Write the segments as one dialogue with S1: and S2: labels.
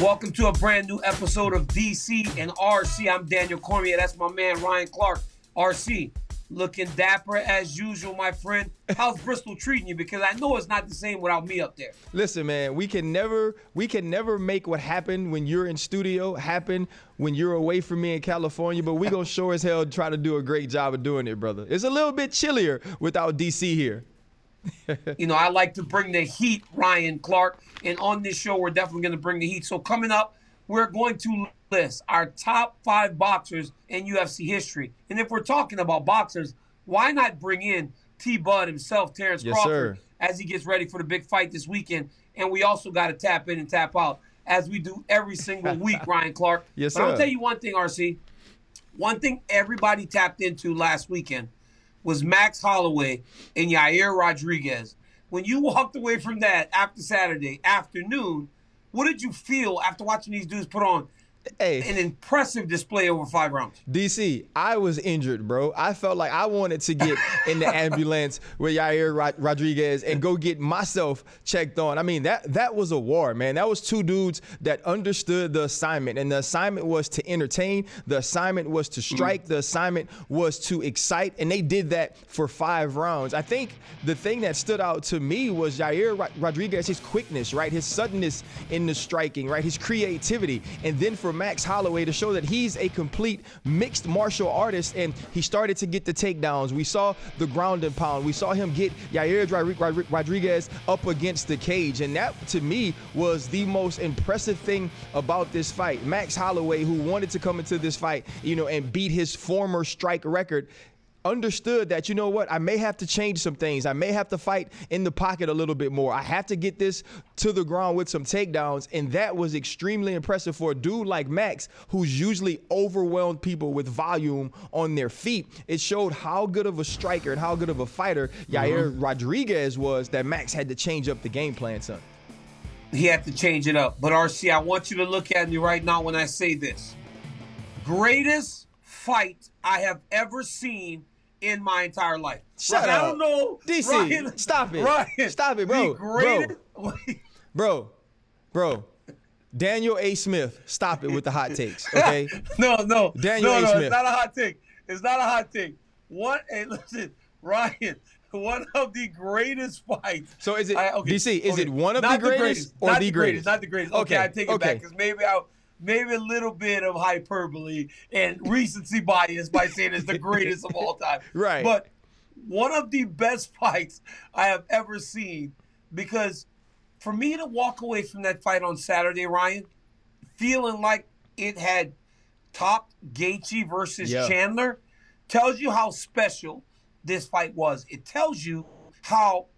S1: Welcome to a brand new episode of DC&RC. I'm Daniel Cormier. That's my man, Ryan Clark, RC. Looking dapper as usual, my friend. How's Bristol treating you? Because I know it's not the same without me up there.
S2: Listen, man, we can never make what happened when you're in studio happen when you're away from me in California, but we gonna sure as hell try to do a great job of doing it, brother. It's a little bit chillier without DC here.
S1: You know, I like to bring the heat, Ryan Clark, and on this show, we're definitely going to bring the heat. So coming up, we're going to list our top 5 boxers in UFC history. And if we're talking about boxers, why not bring in T-Bud himself, Terence Crawford, as he gets ready for the big fight this weekend. And we also got to tap in and tap out, as we do every single week, Ryan Clark.
S2: Yes,
S1: but
S2: sir.
S1: I'll tell you one thing, RC. One thing everybody tapped into last weekend was Max Holloway and Yair Rodriguez. When you walked away from that after Saturday afternoon, what did you feel after watching these dudes put on an impressive display over 5 rounds?
S2: DC, I was injured, bro. I felt like I wanted to get in the ambulance with Yair Rodriguez and go get myself checked on. I mean, that was a war, man. That was 2 dudes that understood the assignment, and the assignment was to entertain. The assignment was to strike. The assignment was to excite, and they did that for 5 rounds. I think the thing that stood out to me was Yair Rodriguez, his quickness, right? His suddenness in the striking, right? His creativity. And then for Max Holloway to show that he's a complete mixed martial artist, and he started to get the takedowns. We saw the ground and pound. We saw him get Yair Rodriguez up against the cage, and that to me was the most impressive thing about this fight. Max Holloway, who wanted to come into this fight, and beat his former strike record, understood that, you know what, I may have to change some things. I may have to fight in the pocket a little bit more. I have to get this to the ground with some takedowns, and that was extremely impressive for a dude like Max, who's usually overwhelmed people with volume on their feet. It showed how good of a striker and how good of a fighter Yair Rodriguez was, that Max had to change up the game plan, son.
S1: He had to change it up. But RC, I want you to look at me right now when I say this. Greatest fight I have ever seen in my entire life.
S2: Shut up.
S1: I don't know.
S2: DC,
S1: Ryan,
S2: stop it.
S1: Ryan,
S2: Stop it, bro.
S1: the greatest,
S2: Bro. Daniel A. Smith, stop it with the hot takes, okay?
S1: No.
S2: Daniel A. Smith.
S1: It's not a hot take. It's not a hot take. Hey, listen, Ryan, one of the greatest fights.
S2: So is it, DC, is it one of the greatest or
S1: not
S2: the greatest?
S1: Not the greatest. Okay, I take it back, because maybe a little bit of hyperbole and recency bias by saying it's the greatest of all time.
S2: Right.
S1: But one of the best fights I have ever seen, because for me to walk away from that fight on Saturday, Ryan, feeling like it had topped Gaethje versus Chandler, tells you how special this fight was. It tells you how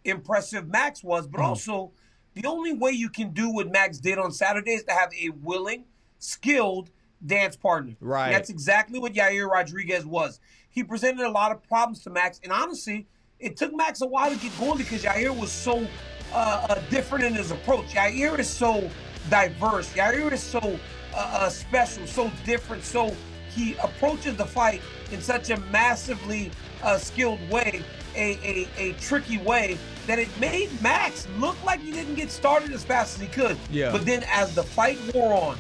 S1: impressive Max was, but also the only way you can do what Max did on Saturday is to have a willing, skilled dance partner.
S2: Right.
S1: And that's exactly what Yair Rodriguez was. He presented a lot of problems to Max, and honestly, it took Max a while to get going because Yair was so different in his approach. Yair is so diverse. Yair is so special, so different. So he approaches the fight in such a massively skilled way, a tricky way, that it made Max look like he didn't get started as fast as he could.
S2: Yeah.
S1: But then as the fight wore on,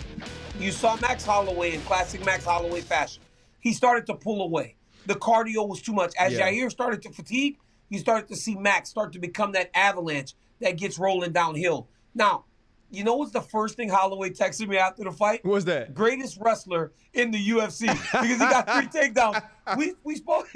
S1: you saw Max Holloway in classic Max Holloway fashion. He started to pull away. The cardio was too much. As Yair started to fatigue, you started to see Max start to become that avalanche that gets rolling downhill. Now, you know what's the first thing Holloway texted me after the fight?
S2: What was that?
S1: Greatest wrestler in the UFC, because he got 3 takedowns. We spoke.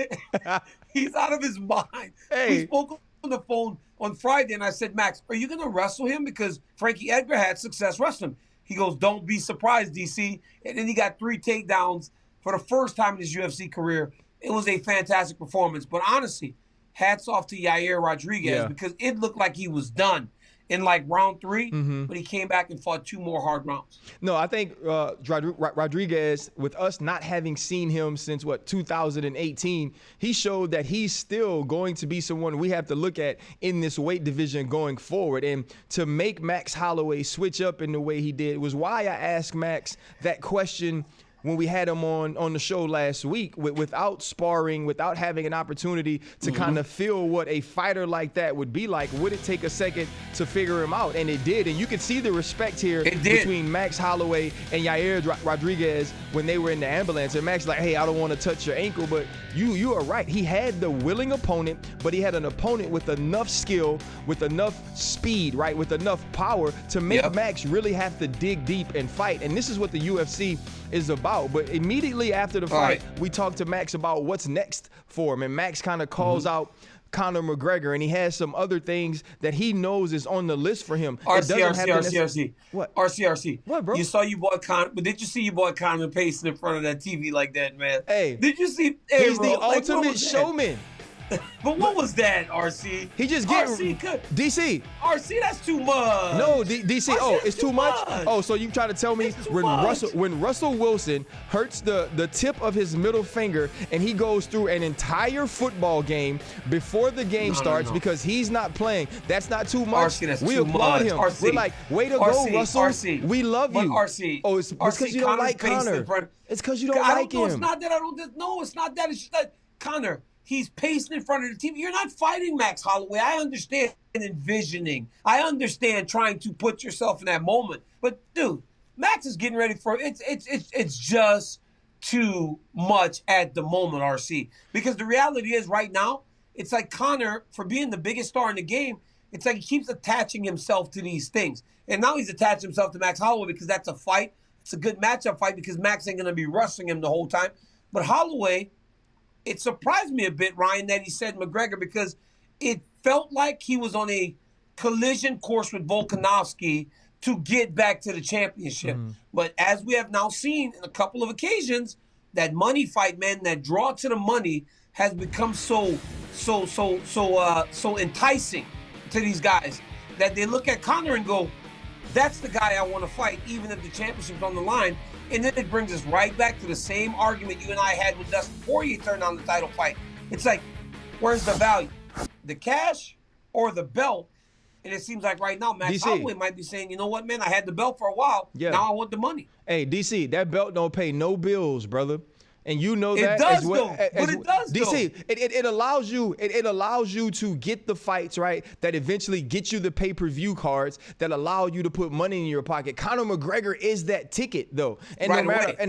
S1: He's out of his mind.
S2: Hey.
S1: We spoke on the phone on Friday, and I said, Max, are you going to wrestle him? Because Frankie Edgar had success wrestling. He goes, don't be surprised, DC. And then he got 3 takedowns for the first time in his UFC career. It was a fantastic performance. But honestly, hats off to Yair Rodriguez, because it looked like he was done in like round 3, but he came back and fought 2 more hard rounds.
S2: No, I think Rodriguez, with us not having seen him since, 2018, he showed that he's still going to be someone we have to look at in this weight division going forward. And to make Max Holloway switch up in the way he did was why I asked Max that question when we had him on the show last week, without sparring, without having an opportunity to kind of feel what a fighter like that would be like. Would it take a second to figure him out? And it did. And you could see the respect here between Max Holloway and Yair Rodriguez when they were in the ambulance. And Max like, hey, I don't want to touch your ankle, but you are right. He had the willing opponent, but he had an opponent with enough skill, with enough speed, right, with enough power to make Max really have to dig deep and fight. And this is what the UFC is about. But immediately after the fight, we talked to Max about what's next for him. And Max kind of calls out Conor McGregor, and he has some other things that he knows is on the list for him.
S1: RCRC.
S2: What?
S1: RCRC.
S2: What, bro?
S1: You saw you bought Conor, but did you see you bought Conor pacing in front of that TV like that, man?
S2: Hey.
S1: Did you see? Hey,
S2: he's the ultimate showman.
S1: But what was that, RC?
S2: He just get DC.
S1: RC, that's too much.
S2: No, DC.
S1: RC,
S2: it's too much. Oh, so you try to tell me when Russell Wilson hurts the tip of his middle finger and he goes through an entire football game before the game starts because he's not playing. That's not too much.
S1: RC, that's
S2: we
S1: too
S2: applaud
S1: much.
S2: him.
S1: RC,
S2: we're like, way to go, Russell.
S1: RC,
S2: we love you.
S1: RC.
S2: Oh, it's because you don't like Conor. It's because you don't like him.
S1: It's not that I don't. No, it's not that. It's just that Conor. He's pacing in front of the TV. You're not fighting Max Holloway. I understand envisioning. I understand trying to put yourself in that moment. But dude, Max is getting ready for it. It's just too much at the moment, RC. Because the reality is right now, it's like Conor, for being the biggest star in the game, it's like he keeps attaching himself to these things. And now he's attached himself to Max Holloway because that's a fight. It's a good matchup fight because Max ain't going to be wrestling him the whole time. But Holloway, it surprised me a bit, Ryan, that he said McGregor because it felt like he was on a collision course with Volkanovski to get back to the championship. But as we have now seen in a couple of occasions, that money fight, man, that draw to the money has become so enticing to these guys that they look at Conor and go, that's the guy I want to fight, even if the championship's on the line. And then it brings us right back to the same argument you and I had with Dustin Poirier turned on the title fight. It's like, where's the value? The cash or the belt? And it seems like right now, Max Holloway might be saying, you know what, man, I had the belt for a while. Yeah. Now I want the money.
S2: Hey, DC, that belt don't pay no bills, brother. And you know that
S1: it does, but it does,
S2: DC, it allows you to get the fights, right, that eventually get you the pay-per-view cards that allow you to put money in your pocket. Conor McGregor is that ticket, though. And
S1: no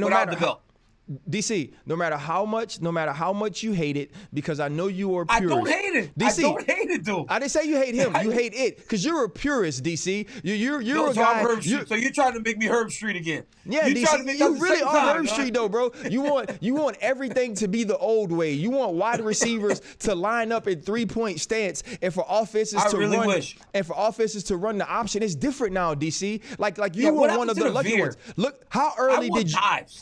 S1: matter the belt.
S2: DC, no matter how much you hate it, because I know you are a purist.
S1: I don't hate it.
S2: DC,
S1: I don't hate it, dude.
S2: I didn't say you hate him. You hate it because you're a purist, DC. You're a guy.
S1: So you're trying to make me Herb Street again.
S2: Yeah, DC, you really are Herb Street, though, bro. You want everything to be the old way. You want wide receivers to line up in 3-point stance, and for offenses to run the option. It's different now, DC. Like you were one of the lucky ones. Look, how early did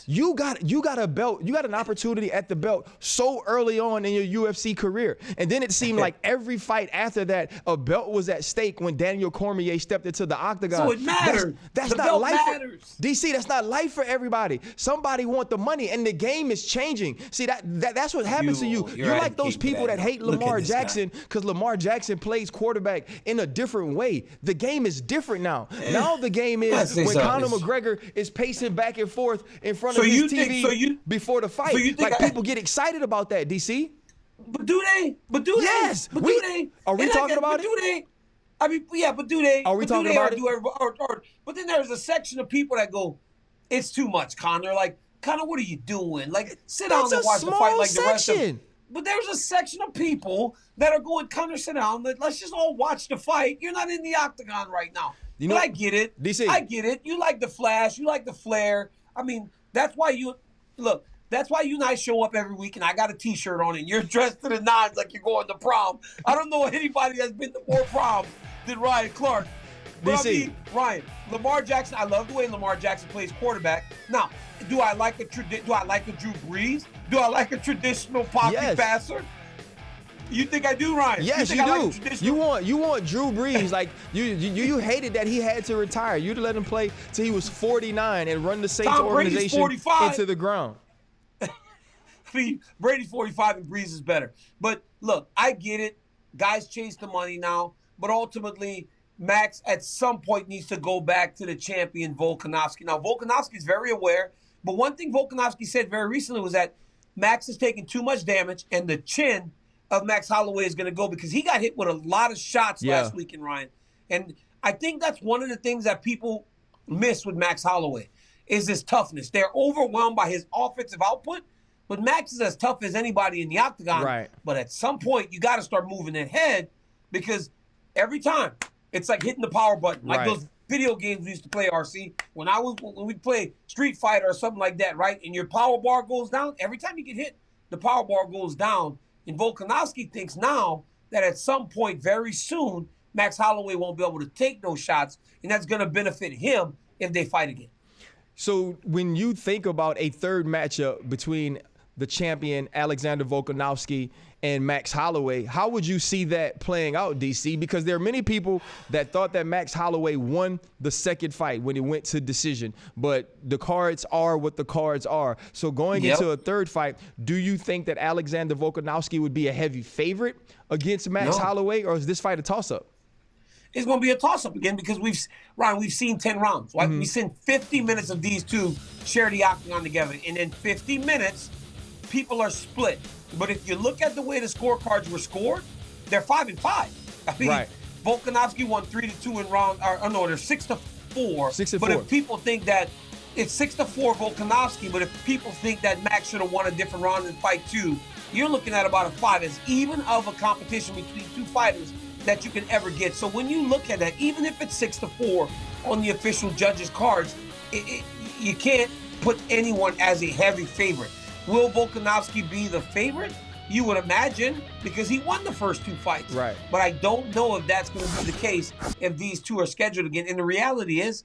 S2: you got a belt? You got an opportunity at the belt so early on in your UFC career, and then it seemed like every fight after that, a belt was at stake when Daniel Cormier stepped into the octagon.
S1: So it matters.
S2: That's
S1: the
S2: not
S1: belt
S2: life.
S1: Matters.
S2: DC, that's not life for everybody. Somebody want the money, and the game is changing. See that's what happens to you. You're like those people that hate Lamar Jackson because Lamar Jackson plays quarterback in a different way. The game is different now. Now the game is when Conor McGregor is pacing back and forth in front of his TV before the fight. People get excited about that, DC.
S1: But do they?
S2: Yes.
S1: But do they?
S2: Are we talking about it?
S1: Do they? I mean, yeah, but do they?
S2: Are we talking about it?
S1: But then there's a section of people that go, it's too much, Conor. Like, Conor, what are you doing? Like, sit down and watch the fight like the rest of them. But there's a section of people that are going, Conor, sit down. Let's just all watch the fight. You're not in the octagon right now. But I get it.
S2: DC.
S1: I get it. You like the flash. You like the flair. I mean, that's why you and I show up every week and I got a T-shirt on and you're dressed to the nines like you're going to prom. I don't know anybody that's been to more proms than Ryan Clark. But DC. I mean, Ryan, Lamar Jackson, I love the way Lamar Jackson plays quarterback. Now, do I like a Drew Brees? Do I like a traditional pocket passer? You think I do, Ryan?
S2: Yes, you do. You want Drew Brees. Like you hated that he had to retire. You'd let him play till he was 49 and run the Saints organization into the ground.
S1: Brady's 45 and Brees is better. But look, I get it. Guys chase the money now, but ultimately Max at some point needs to go back to the champion Volkanovski. Now Volkanovski is very aware But one thing Volkanovski said very recently was that Max is taking too much damage, and the chin of Max Holloway is going to go because he got hit with a lot of shots last weekend, Ryan. And I think that's one of the things that people miss with Max Holloway is his toughness. They're overwhelmed by his offensive output, but Max is as tough as anybody in the octagon. Right. But at some point, you got to start moving that head because every time it's like hitting the power button, like those video games we used to play, RC. When we'd play Street Fighter or something like that, right? And your power bar goes down. Every time you get hit, the power bar goes down. And Volkanovski thinks now that at some point very soon, Max Holloway won't be able to take those shots, and that's going to benefit him if they fight again.
S2: So when you think about a third matchup between the champion Alexander Volkanovski and Max Holloway, how would you see that playing out, DC? Because there are many people that thought that Max Holloway won the second fight when it went to decision, but the cards are what the cards are. So going into a third fight, do you think that Alexander Volkanovski would be a heavy favorite against Max Holloway, or is this fight a toss-up?
S1: It's going to be a toss-up again because we've seen 10 rounds. Right? We've seen 50 minutes of these two share the octagon together, and in 50 minutes, people are split. But if you look at the way the scorecards were scored, they're 5-5. I mean, Volkanovski won 3-2 in round. Or no, they're 6-4. 6-4. But if people think that it's 6-4 Volkanovski, but if people think that Max should have won a different round in fight 2, you're looking at about a 5 as even of a competition between two fighters that you can ever get. So when you look at that, even if it's 6-4 on the official judges' cards, you can't put anyone as a heavy favorite. Will Volkanovski be the favorite? You would imagine, because he won the first two fights. Right. But I don't know if that's going to be the case if these two are scheduled again. And the reality is,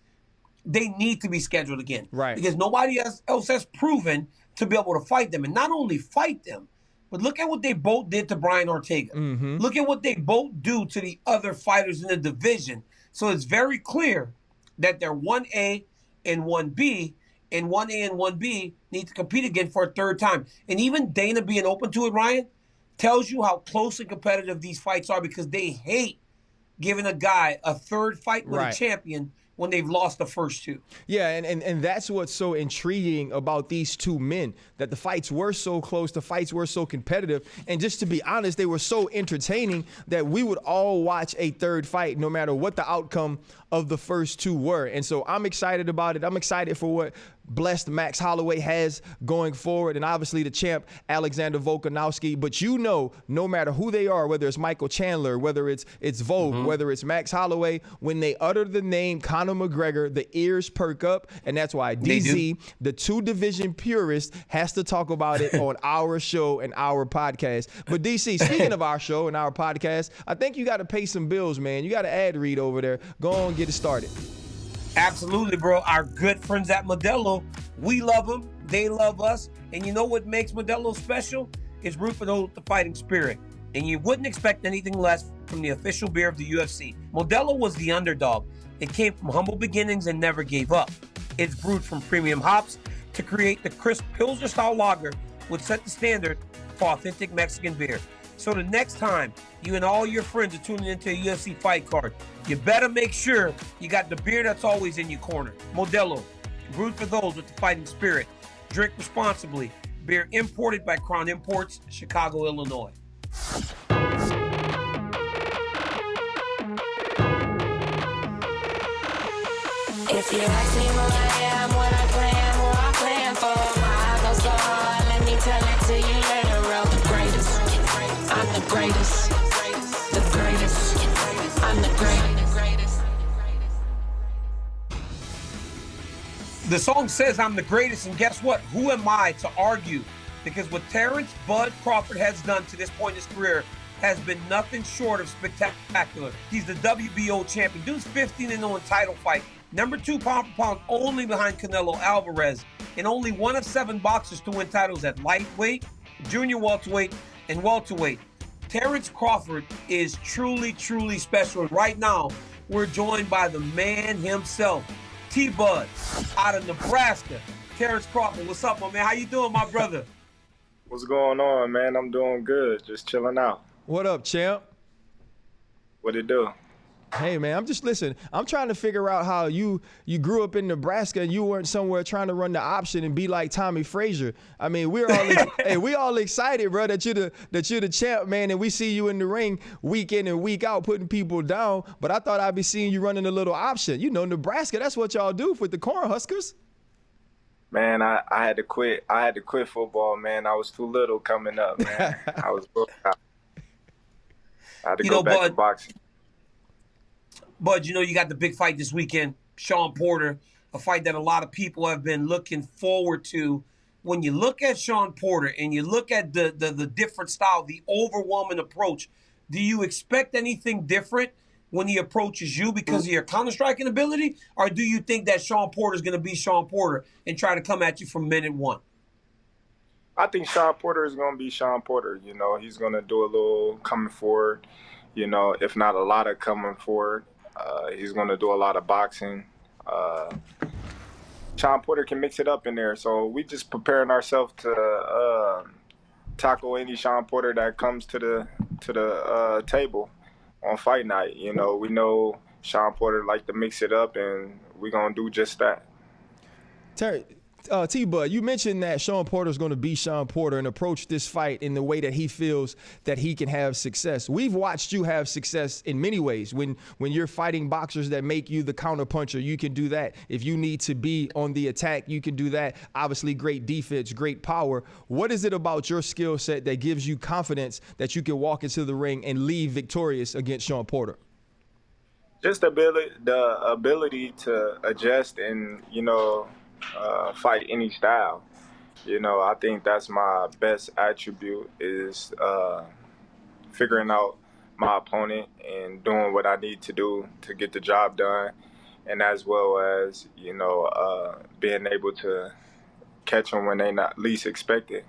S1: they need to be scheduled again. Right. Because nobody else has proven to be able to fight them. And not only fight them, but look at what they both did to Brian Ortega. Look at what they both do to the other fighters in the division. So it's very clear that they're 1A and 1B, and 1A and 1B need to compete again for a third time. And even Dana being open to it, Ryan, tells you how close and competitive these fights are because they hate giving a guy a third fight with a champion when they've lost the first two.
S2: Yeah, and that's what's so intriguing about these two men, that the fights were so close, the fights were so competitive, and just to be honest, they were so entertaining that we would all watch a third fight no matter what the outcome of the first two were. And so I'm excited about it. I'm excited for what blessed Max Holloway has going forward, and obviously the champ Alexander Volkanovski. But you know, no matter who they are, whether it's Michael Chandler, whether it's Volk, whether it's Max Holloway, when they utter the name Conor McGregor, the ears perk up, and that's why DZ, the two division purist, has to talk about it on our show and our podcast. But DC, speaking of our show and our podcast, I think you got to pay some bills, man. You got to ad read over there. Go on, get it started.
S1: Absolutely, bro. Our good friends at Modelo, we love them. They love us. And you know what makes Modelo special? It's brewed for those with the fighting spirit. And you wouldn't expect anything less from the official beer of the UFC. Modelo was the underdog. It came from humble beginnings and never gave up. It's brewed from premium hops to create the crisp Pilsner-style lager, which set the standard for authentic Mexican beer. So the next time you and all your friends are tuning into a UFC fight card, you better make sure you got the beer that's always in your corner. Modelo, brewed for those with the fighting spirit. Drink responsibly. Beer imported by Crown Imports, Chicago, Illinois.
S3: If you ask me who I am, what I plan, who I plan for, my heart goes on. Let me tell it to you later. I'm the greatest. I'm the greatest. The greatest. I'm the greatest.
S1: The song says I'm the greatest, and guess what? Who am I to argue? Because what Terence Bud Crawford has done to this point in his career has been nothing short of spectacular. He's the WBO champion. Dude's 15-0 in title fight. Number 2 pound for pound, only behind Canelo Alvarez, and only one of 7 boxers to win titles at lightweight, junior welterweight, and welterweight. Terence Crawford is truly, truly special. And right now, we're joined by the man himself, T-Bud, out of Nebraska. Terence Crawford, what's up, my man? How you doing, my brother?
S4: What's going on, man? I'm doing good. Just chilling out.
S2: What up, champ?
S4: What it do?
S2: Hey man, I'm trying to figure out how you grew up in Nebraska and you weren't somewhere trying to run the option and be like Tommy Frazier. I mean, we all excited, bro, that you're the champ, man, and we see you in the ring week in and week out putting people down. But I thought I'd be seeing you running a little option. You know, Nebraska, that's what y'all do with the Cornhuskers.
S4: Man, I had to quit. I had to quit football, man. I was too little coming up, man. I had to go back to boxing.
S1: Bud, you know, you got the big fight this weekend, Shawn Porter, a fight that a lot of people have been looking forward to. When you look at Shawn Porter and you look at the different style, the overwhelming approach, do you expect anything different when he approaches you because of your counter-striking ability? Or do you think that Shawn Porter is going to be Shawn Porter and try to come at you from minute one?
S4: I think Shawn Porter is going to be Shawn Porter. You know, he's going to do a little coming forward, you know, if not a lot of coming forward. He's going to do a lot of boxing. Shawn Porter can mix it up in there. So we just preparing ourselves to tackle any Shawn Porter that comes to the table on fight night. You know, we know Shawn Porter like to mix it up, and we're going to do just that.
S2: Terry, T-Bud, you mentioned that Shawn Porter is going to be Shawn Porter and approach this fight in the way that he feels that he can have success. We've watched you have success in many ways. When you're fighting boxers that make you the counterpuncher, you can do that. If you need to be on the attack, you can do that. Obviously, great defense, great power. What is it about your skill set that gives you confidence that you can walk into the ring and leave victorious against Shawn Porter?
S4: Just the ability to adjust and, you know, fight any style. You know, I think that's my best attribute is figuring out my opponent and doing what I need to do to get the job done, and as well as, you know, being able to catch them when they not least expected.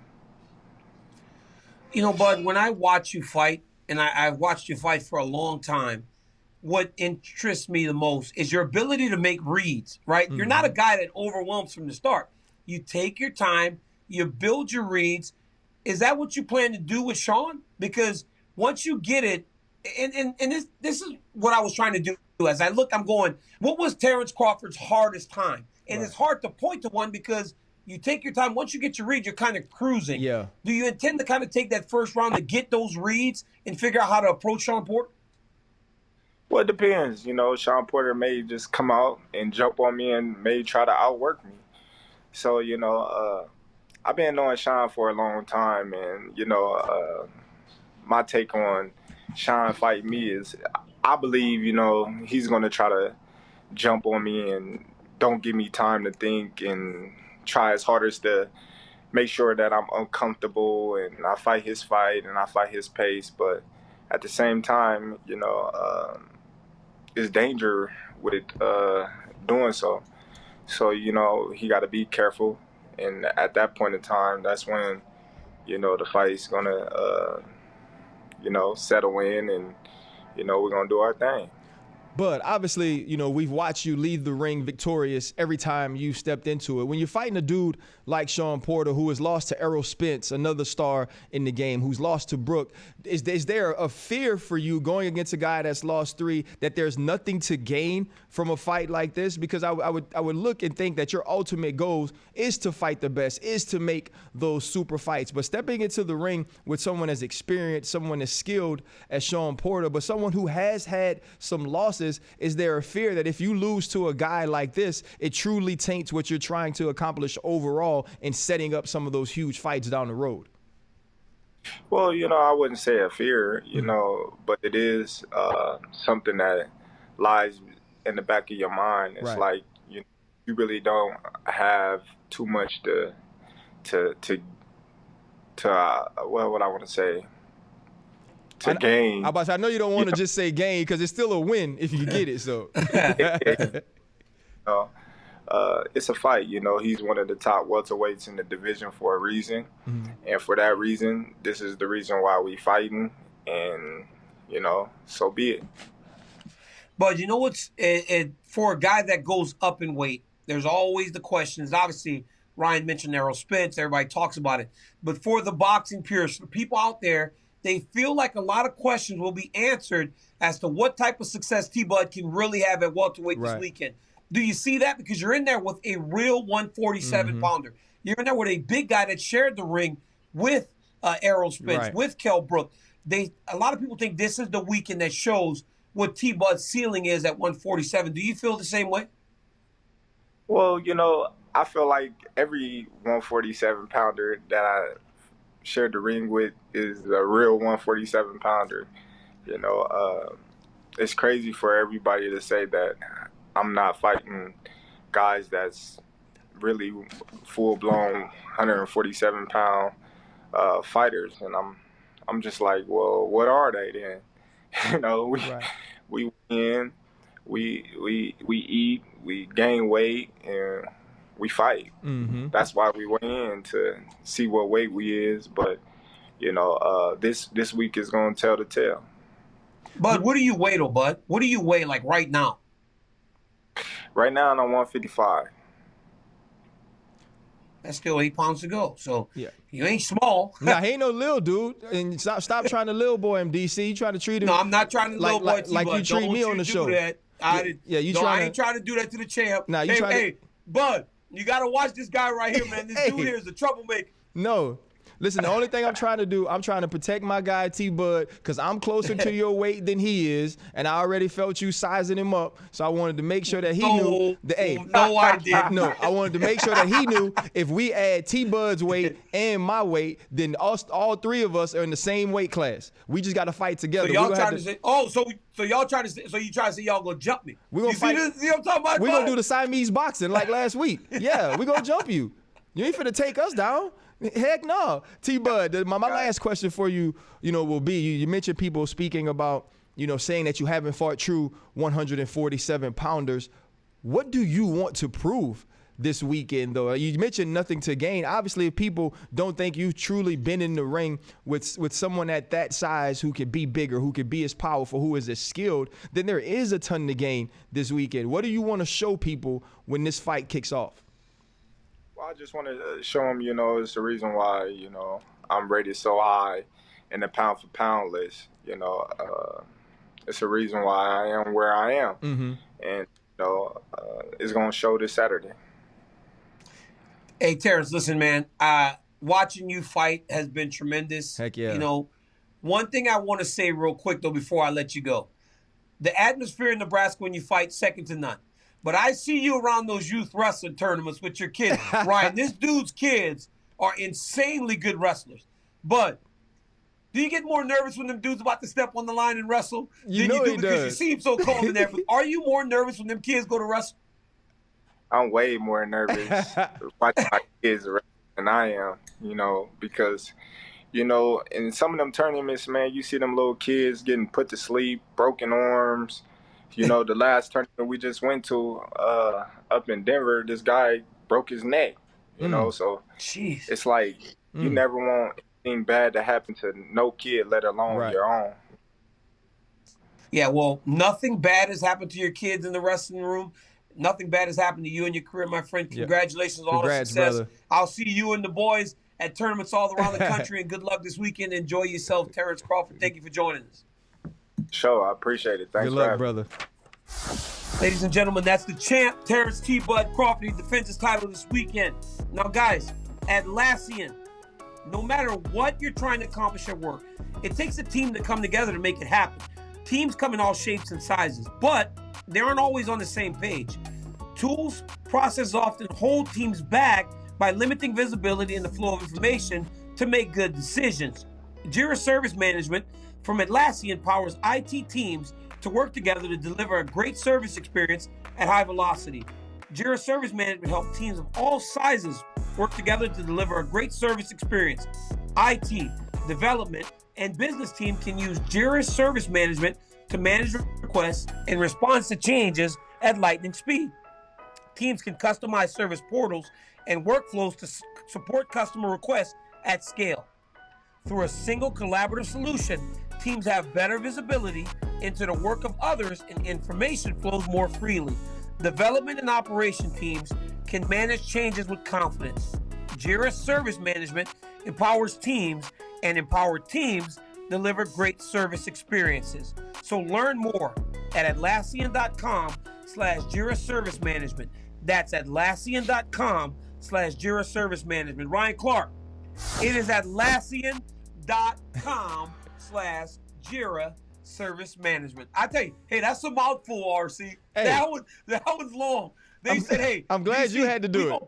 S1: You know, Bud, when I watch you fight, and I've watched you fight for a long time, what interests me the most is your ability to make reads, right? Mm-hmm. You're not a guy that overwhelms from the start. You take your time, you build your reads. Is that what you plan to do with Shawn? Because once you get it, and this is what I was trying to do. As I look, I'm going, what was Terence Crawford's hardest time? And It's hard to point to one because you take your time. Once you get your read, you're kind of cruising.
S2: Yeah.
S1: Do you intend to kind of take that first round to get those reads and figure out how to approach Shawn Porter?
S4: Well, it depends. You know, Shawn Porter may just come out and jump on me and may try to outwork me. So, you know, I've been knowing Shawn for a long time, and, you know, my take on Shawn fighting me is I believe, you know, he's going to try to jump on me and don't give me time to think and try his hardest to make sure that I'm uncomfortable and I fight his fight and I fight his pace. But at the same time, you know, is danger with doing so. So, you know, he got to be careful. And at that point in time, that's when, you know, the fight's going to, you know, settle in and, you know, we're going to do our thing.
S2: But obviously, you know, we've watched you leave the ring victorious every time you stepped into it. When you're fighting a dude like Shawn Porter, who has lost to Errol Spence, another star in the game, who's lost to Brook, is there a fear for you going against a guy that's lost 3 that there's nothing to gain from a fight like this? Because I would look and think that your ultimate goal is to fight the best, is to make those super fights. But stepping into the ring with someone as experienced, someone as skilled as Shawn Porter, but someone who has had some losses, is there a fear that if you lose to a guy like this, it truly taints what you're trying to accomplish overall in setting up some of those huge fights down the road?
S4: Well, you know, I wouldn't say a fear, you know, but it is something that lies in the back of your mind. It's like you really don't have too much to well, what I want to say. Gain.
S2: I know you don't want to just say gain because it's still a win if you get it. So,
S4: it's a fight. You know, he's one of the top welterweights in the division for a reason, and for that reason, this is the reason why we fighting. And you know, so be it.
S1: But you know what's for a guy that goes up in weight, there's always the questions. Obviously, Ryan mentioned Errol Spence. Everybody talks about it. But for the boxing purists, for people out there they feel like a lot of questions will be answered as to what type of success T-Bud can really have at welterweight this weekend. Do you see that? Because you're in there with a real 147-pounder. You're in there with a big guy that shared the ring with Errol Spence, with Kell Brook. A lot of people think this is the weekend that shows what T-Bud's ceiling is at 147. Do you feel the same way?
S4: Well, you know, I feel like every 147-pounder that I shared the ring with is a real 147-pounder. You know, it's crazy for everybody to say that I'm not fighting guys that's really full-blown 147-pound fighters, and I'm just like, well, what are they then? You know, we win, we eat, we gain weight, and we fight. That's why we went in, to see what weight we is. But you know, this week is gonna tell the tale.
S1: Bud, what do you weigh, though, Bud? What do you weigh, like, right now?
S4: Right now, I'm 155.
S1: That's still 8 pounds to go. So you ain't small.
S2: Nah, he ain't no little dude. And stop trying to little boy him, DC. You trying to treat him.
S1: No, I'm not trying to little boy
S2: like you treat me on the show.
S1: I ain't trying to do that to the champ.
S2: Nah, you
S1: hey, Bud, you got to watch this guy right here, man. This dude here is a troublemaker.
S2: No. Listen, the only thing I'm trying to do, I'm trying to protect my guy T-Bud, because I'm closer to your weight than he is, and I already felt you sizing him up. So I wanted to make sure that he knew.
S1: No, I didn't.
S2: No, I wanted to make sure that he knew if we add T-Bud's weight and my weight, then all three of us are in the same weight class. We just got to fight together.
S1: So y'all trying to say, so y'all trying to say, so you trying to say y'all gonna jump me?
S2: We're gonna fight.
S1: See what I'm talking about?
S2: We're gonna do the Siamese boxing like last week. Yeah, we're gonna jump you. You ain't finna take us down. Heck no. T-Bud, my last question for you, will be, you mentioned people speaking about, saying that you haven't fought true 147-pounders. What do you want to prove this weekend, though? You mentioned nothing to gain. Obviously, if people don't think you've truly been in the ring with someone at that size who could be bigger, who could be as powerful, who is as skilled, then there is a ton to gain this weekend. What do you want to show people when this fight kicks off?
S4: I just want to show them, it's the reason why, I'm rated so high in the pound-for-pound list. It's the reason why I am where I am. And, it's going to show this Saturday.
S1: Hey, Terence, listen, man, watching you fight has been tremendous.
S2: Heck yeah.
S1: One thing I want to say real quick, though, before I let you go. The atmosphere in Nebraska when you fight, second to none. But I see you around those youth wrestling tournaments with your kids. Ryan, this dude's kids are insanely good wrestlers. But do you get more nervous when them dudes about to step on the line and wrestle than you do because you seem so calm in there? Are you more nervous when them kids go to wrestle?
S4: I'm way more nervous watching my kids wrestle than I am, because, in some of them tournaments, man, you see them little kids getting put to sleep, broken arms. The last tournament we just went to up in Denver, this guy broke his neck, so
S1: jeez.
S4: It's like you never want anything bad to happen to no kid, let alone your own.
S1: Yeah, well, nothing bad has happened to your kids in the wrestling room. Nothing bad has happened to you in your career, my friend. Congratulations on all the success.
S2: Brother.
S1: I'll see you and the boys at tournaments all around the country, and good luck this weekend. Enjoy yourself, Terence Crawford. Thank you for joining us.
S4: Sure, I appreciate it. Thanks
S2: Good luck, brother.
S1: Ladies and gentlemen, that's the champ, Terence T-Bud Crawford. He defends his title this weekend. Now, guys, Atlassian, no matter what you're trying to accomplish at work, it takes a team to come together to make it happen. Teams come in all shapes and sizes, but they aren't always on the same page. Tools, processes often hold teams back by limiting visibility and the flow of information to make good decisions. Jira Service Management from Atlassian powers IT teams to work together to deliver a great service experience at high velocity. Jira Service Management helps teams of all sizes work together to deliver a great service experience. IT, development, and business team can use Jira Service Management to manage requests and response to changes at lightning speed. Teams can customize service portals and workflows to support customer requests at scale. Through a single collaborative solution, teams have better visibility into the work of others and information flows more freely. Development and operation teams can manage changes with confidence. Jira Service Management empowers teams, and empowered teams deliver great service experiences. So learn more at Atlassian.com/Jira Service Management. That's Atlassian.com/Jira Service Management. Ryan Clark, it is Atlassian.com/Jira Service Management. I tell you, hey, that's a mouthful, RC. Hey. That was long. They said, hey.
S2: I'm glad you had to do it.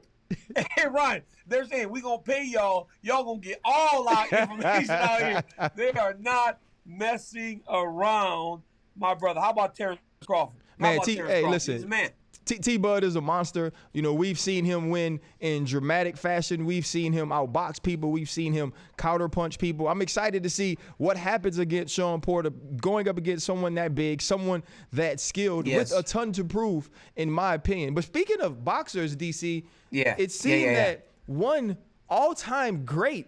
S1: Hey, Ryan, they're saying we're going to pay y'all. Y'all going to get all our information out here. They are not messing around, my brother. How about Terence Crawford?
S2: Listen.
S1: He's a man.
S2: T-Bud is a monster. You know, we've seen him win in dramatic fashion. We've seen him outbox people. We've seen him counterpunch people. I'm excited to see what happens against Shawn Porter, going up against someone that big, someone that skilled, with a ton to prove, in my opinion. But speaking of boxers, DC, it seemed that one all-time great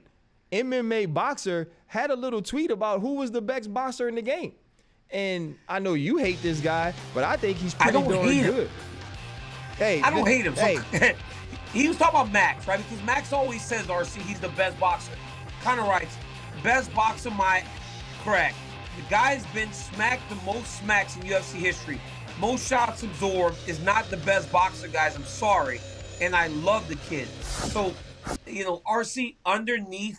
S2: MMA boxer had a little tweet about who was the best boxer in the game. And I know you hate this guy, but I think he's pretty darn good. Hey,
S1: I don't hate him. So, he was talking about Max, right? Because Max always says, RC, he's the best boxer. Kind of writes, best boxer, correct. The guy's been smacked the most smacks in UFC history. Most shots absorbed, is not the best boxer, guys. I'm sorry. And I love the kid. So, you know, RC, underneath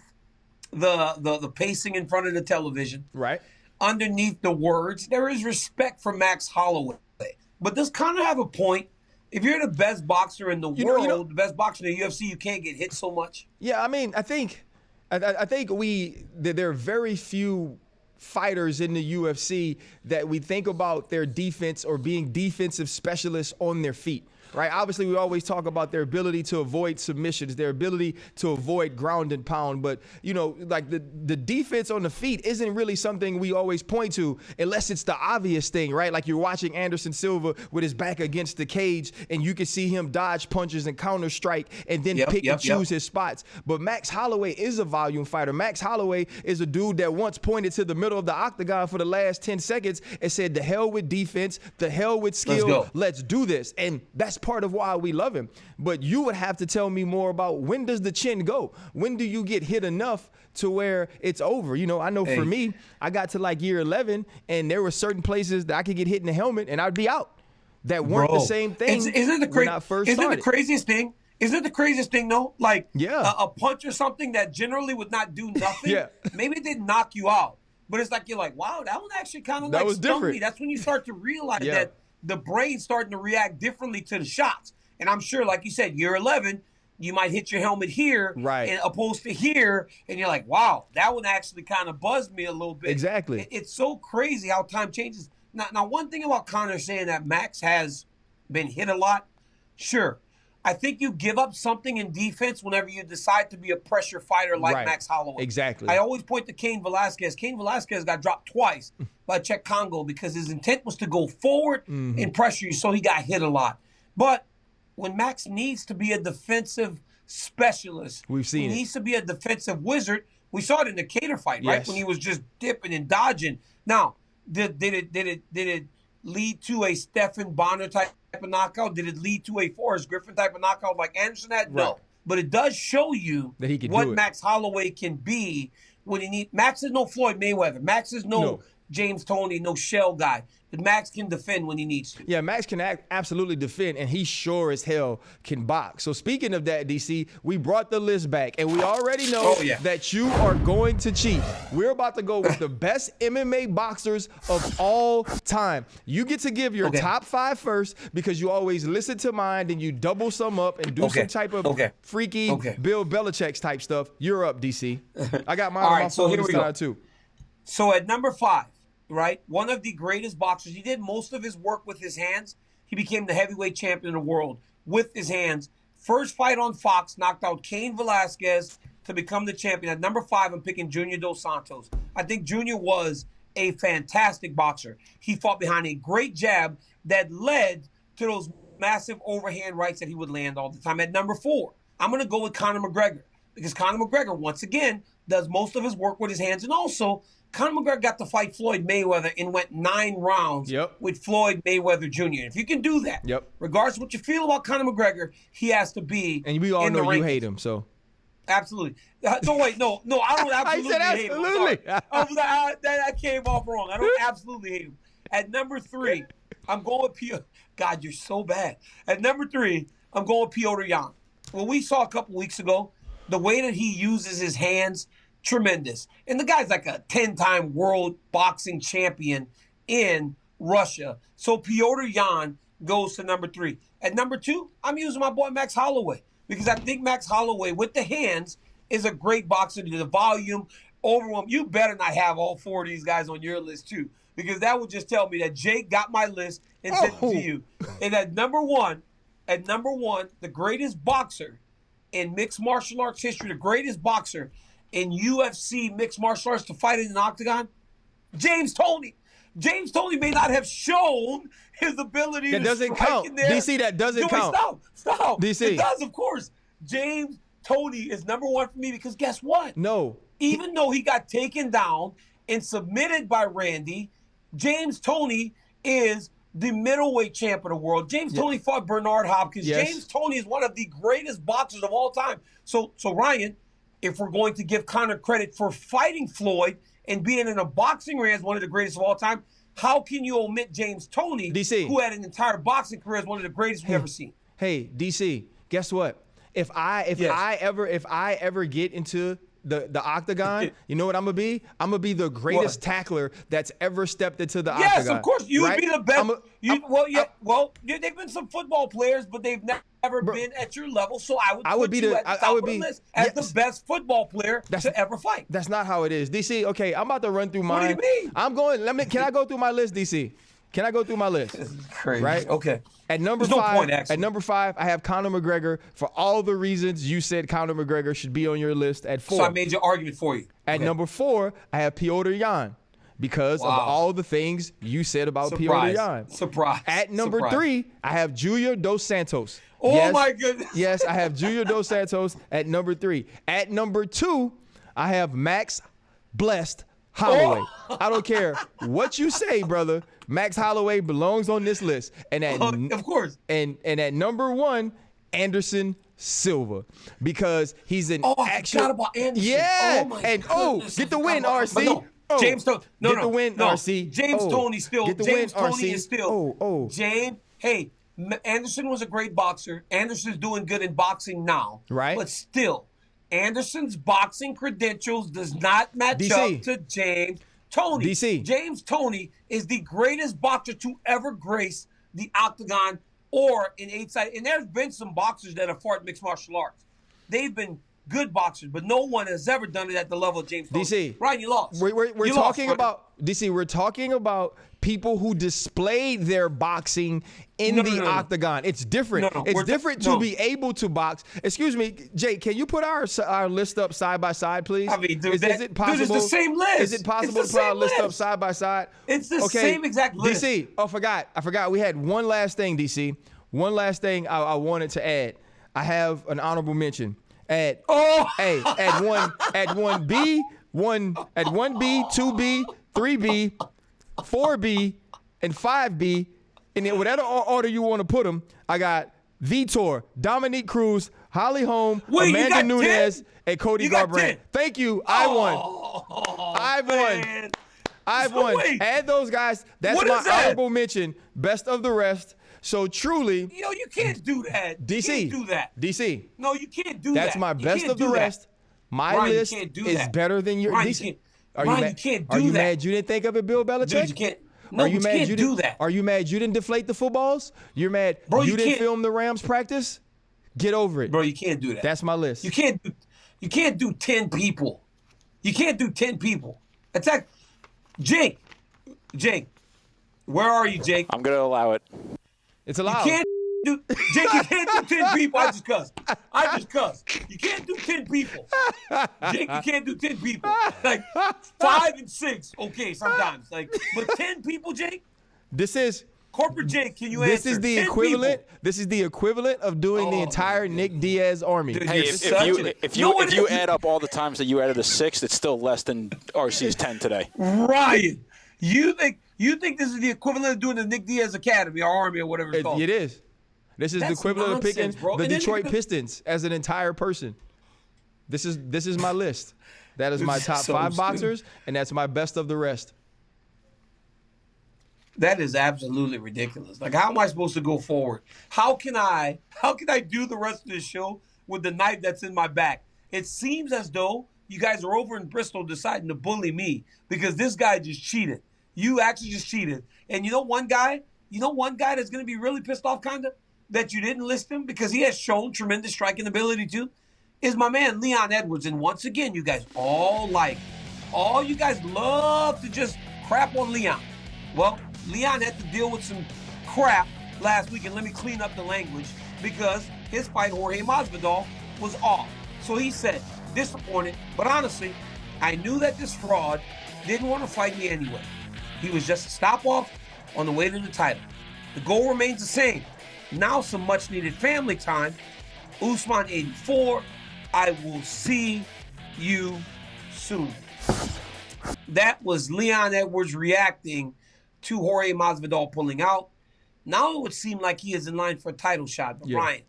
S1: the pacing in front of the television,
S2: right?
S1: Underneath the words, there is respect for Max Holloway. But this kind of have a point. If you're the best boxer in the world, the best boxer in the UFC, you can't get hit so much.
S2: Yeah, I mean, I think there are very few fighters in the UFC that we think about their defense or being defensive specialists on their feet. Right? Obviously, we always talk about their ability to avoid submissions, their ability to avoid ground and pound. But, you know, like the defense on the feet isn't really something we always point to unless it's the obvious thing, right? Like you're watching Anderson Silva with his back against the cage and you can see him dodge punches and counter strike and then pick and choose his spots. But Max Holloway is a volume fighter. Max Holloway is a dude that once pointed to the middle of the octagon for the last 10 seconds and said, the hell with defense, the hell with skill, let's do this. And that's part of why we love him. But you would have to tell me more about, when does the chin go? When do you get hit enough to where it's over? You know, I know for me, I got to like year 11 and there were certain places that I could get hit in the helmet and I'd be out. That weren't the same thing when I first started.
S1: Isn't it the craziest thing? Isn't it the craziest thing though? Like a punch or something that generally would not do nothing. Maybe it didn't knock you out, but it's like, you're like, wow, that one actually kind of like stung me. That's when you start to realize that the brain's starting to react differently to the shots. And I'm sure, like you said, year 11, you might hit your helmet here, and opposed to here, and you're like, wow, that one actually kind of buzzed me a little bit.
S2: Exactly.
S1: It's so crazy how time changes. Now, one thing about Conor saying that Max has been hit a lot, sure. I think you give up something in defense whenever you decide to be a pressure fighter like Max Holloway.
S2: Exactly.
S1: I always point to Cain Velasquez. Cain Velasquez got dropped twice by Czech Congo because his intent was to go forward and pressure you, so he got hit a lot. But when Max needs to be a defensive specialist, he needs to be a defensive wizard. We saw it in the Cater fight, right? When he was just dipping and dodging. Now, did it lead to a Stephan Bonner type of knockout? Did it lead to a Forrest Griffin type of knockout like Anderson had? No. But it does show you
S2: that he can
S1: what Max Holloway can be when he needs. Max is no Floyd Mayweather. Max is no James Toney, no shell guy. But Max can defend when he needs to.
S2: Yeah, Max can absolutely defend, and he sure as hell can box. So speaking of that, DC, we brought the list back, and we already know that you are going to cheat. We're about to go with the best MMA boxers of all time. You get to give your top 5 first because you always listen to mine, then you double some up and do some type of freaky Bill Belichick type stuff. You're up, DC. I got mine on my phone this time too.
S1: So at number 5, right? One of the greatest boxers. He did most of his work with his hands. He became the heavyweight champion of the world with his hands. First fight on Fox, knocked out Cain Velasquez to become the champion. At number 5, I'm picking Junior Dos Santos. I think Junior was a fantastic boxer. He fought behind a great jab that led to those massive overhand rights that he would land all the time. At number 4, I'm going to go with Conor McGregor because Conor McGregor, once again, does most of his work with his hands. And also, Conor McGregor got to fight Floyd Mayweather and went 9 rounds with Floyd Mayweather Jr. If you can do that, regardless of what you feel about Conor McGregor, he has to be.
S2: And we all know you hate him, so.
S1: Absolutely. No, wait, no, I don't absolutely
S2: said
S1: hate him.
S2: absolutely.
S1: That came off wrong. I don't absolutely hate him. At number 3, I'm going with Piotr. God, you're so bad. At number 3, I'm going with Piotr Jan. What we saw a couple weeks ago, the way that he uses his hands, tremendous. And the guy's like a 10-time world boxing champion in Russia. So Piotr Jan goes to number 3. At number 2, I'm using my boy Max Holloway because I think Max Holloway with the hands is a great boxer. The volume, overwhelm. You better not have all 4 of these guys on your list too, because that would just tell me that Jake got my list and sent it to you. And at number one, the greatest boxer in mixed martial arts history, the greatest boxer in UFC mixed martial arts to fight in an octagon, James Toney. James Toney may not have shown his ability
S2: that
S1: to
S2: doesn't
S1: strike
S2: count.
S1: in there.
S2: DC, that doesn't count.
S1: Stop.
S2: DC.
S1: It does, of course. James Toney is number 1 for me because guess what?
S2: No.
S1: Even though he got taken down and submitted by Randy, James Toney is the middleweight champ of the world. James Toney fought Bernard Hopkins.
S2: Yes.
S1: James Toney is one of the greatest boxers of all time. So Ryan, if we're going to give Conor credit for fighting Floyd and being in a boxing ring as one of the greatest of all time, how can you omit James Toney,
S2: DC,
S1: who had an entire boxing career as one of the greatest we've ever seen?
S2: Hey, DC, guess what? If I ever get into the octagon, you know what I'm gonna be? I'm gonna be the greatest tackler that's ever stepped into the octagon.
S1: Yes, of course. You would be the best. They've been some football players, but they've never been at your level. So I would be the top of the list as the best football player to ever fight.
S2: That's not how it is. DC, okay, I'm about to run through mine.
S1: What do you mean?
S2: I'm going, can I go through my list, DC? Can I go through my list?
S1: This is crazy.
S2: Right?
S1: Okay.
S2: At number
S1: There's no
S2: 5,
S1: point, actually.
S2: at number 5, I have Conor McGregor for all the reasons you said Conor McGregor should be on your list. At 4,
S1: So I made your argument for you.
S2: At number 4, I have Piotr Jan because of all the things you said about Piotr Jan.
S1: Surprise.
S2: At number 3, I have Julio Dos Santos.
S1: Oh my goodness.
S2: Yes, I have Julio Dos Santos at number 3. At number 2, I have Max Blessed Holloway. I don't care what you say, brother. Max Holloway belongs on this list. And at
S1: of course.
S2: And at number 1, Anderson Silva, because he's an
S1: I forgot about Anderson.
S2: Yeah.
S1: Oh my
S2: and
S1: goodness.
S2: get the win, RC.
S1: James Toney.
S2: Get the win, RC.
S1: James Toney still.
S2: Get the
S1: James
S2: win,
S1: Toney
S2: RC.
S1: is still. James. Hey, Anderson was a great boxer. Anderson's doing good in boxing now.
S2: Right.
S1: But still, Anderson's boxing credentials does not match up to James Toney.
S2: DC.
S1: James Toney is the greatest boxer to ever grace the octagon or in 8-side. And there's been some boxers that have fought mixed martial arts. They've been good boxers, but no one has ever done it at the level of James Toney.
S2: DC.
S1: Ryan, you lost.
S2: We're talking about, DC, we're talking about people who displayed their boxing in the octagon. It's different. It's different to be able to box. Excuse me, Jake, can you put our list up side by side, please?
S1: I mean, dude,
S2: is it possible?
S1: Dude, it's the same list.
S2: Is it possible to put our list up side by side?
S1: It's the same exact list.
S2: DC, I forgot. We had one last thing, DC. One last thing I wanted to add. I have an honorable mention. At 1B, 2B, 3B, 4B, and 5B, and in whatever order you want to put them, I got Vitor, Dominique Cruz, Holly Holm, Amanda Nunes, and Cody Garbrandt. Thank you. I won. I've won.
S1: Wait.
S2: Add those guys. That's my honorable mention. Best of the rest. So truly,
S1: you can't do that.
S2: DC,
S1: you can't do that.
S2: DC.
S1: No, you can't do that.
S2: That's my best of the rest. My list is better than your.
S1: Ryan,
S2: DC.
S1: You can't do that.
S2: Are you mad you didn't think of it, Bill Belichick?
S1: Dude, you can't. No, you can't do that.
S2: Are you mad you didn't deflate the footballs? You're mad you didn't film the Rams practice? Get over it.
S1: Bro, you can't do that.
S2: That's my list.
S1: You can't do 10 people. You can't do 10 people. Attack. Jake, where are you, Jake?
S5: I'm going to allow it.
S2: It's allowed.
S1: You can't do 10 people. I just cussed. You can't do 10 people. Jake, you can't do 10 people. Like 5 and 6, okay, sometimes. But 10 people, Jake?
S2: This is
S1: Corporate Jake, can you answer?
S2: This is the equivalent. People. This is the equivalent of doing the entire Nick Diaz army.
S5: Dude, hey, if you add up all the times that you added a 6, it's still less than RC's 10 today.
S1: Ryan, you think this is the equivalent of doing the Nick Diaz Academy or Army or whatever it's called?
S2: It is. This is
S1: That's
S2: the equivalent
S1: nonsense,
S2: of picking
S1: bro.
S2: the Detroit Pistons as an entire person. This is my list. That is my top 5 boxers, and that's my best of the rest.
S1: That is absolutely ridiculous. Like, how am I supposed to go forward? How can I do the rest of the show with the knife that's in my back? It seems as though you guys are over in Bristol deciding to bully me because this guy just cheated. You actually just cheated. And you know one guy that's going to be really pissed off kind of that you didn't list him because he has shown tremendous striking ability too is my man Leon Edwards. And once again, you guys all you guys love to just crap on Leon. Well, Leon had to deal with some crap last week, and let me clean up the language, because his fight, Jorge Masvidal, was off. So he said, disappointed, but honestly, I knew that this fraud didn't want to fight me anyway. He was just a stop-off on the way to the title. The goal remains the same. Now some much-needed family time. Usman 84, I will see you soon. That was Leon Edwards reacting to Jorge Masvidal pulling out. Now it would seem like he is in line for a title shot. But Ryan,